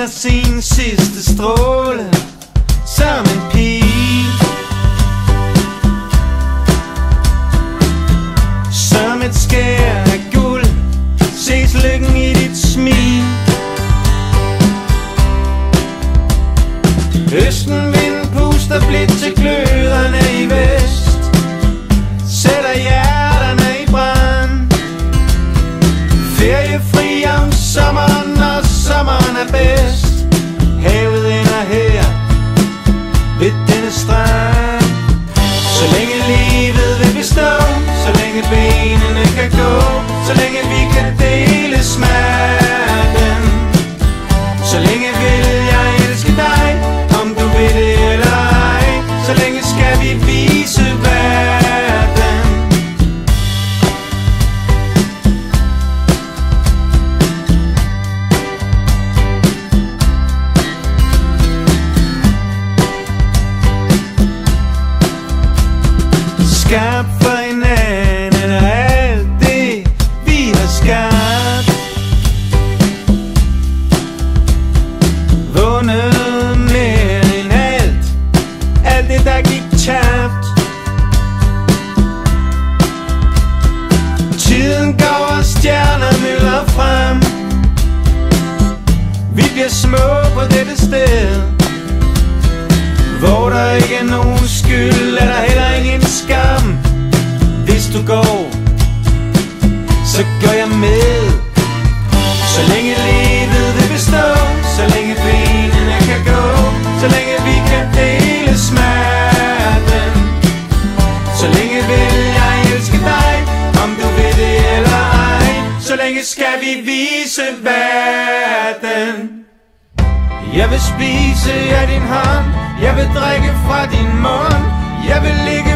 tænder sin sidste stråle som en pil, som et skær af guld ses lykken i dit smil. Østenvinden puster blidt til gløderne i vest, sætter hjerterne i brand. Feriefri om sommeren, når sommeren er bedst. Havet ender her ved denne strand. Så længe livet vil bestå, så længe benene kan gå, så længe vi kan dele smerten, så længe vil jeg elske dig, om du vil det eller ej. Så længe skal vi vise verden. Skab for hinanden og alt det vi har skabt, vundet mere end alt det der gik tabt. Tiden går og stjerner myldrer frem, vi bliver små på dette sted, hvor der ikke er nogen skyld, er der heller ingen skam. Hvis du går, så går jeg med. Så længe livet vil bestå, så længe benene kan gå, så længe vi kan dele smerten, så længe vil jeg elske dig, om du vil det eller ej. Så længe skal vi vise verden. Jeg vil spise af din hånd, jeg vil drikke fra din mund, jeg vil ligge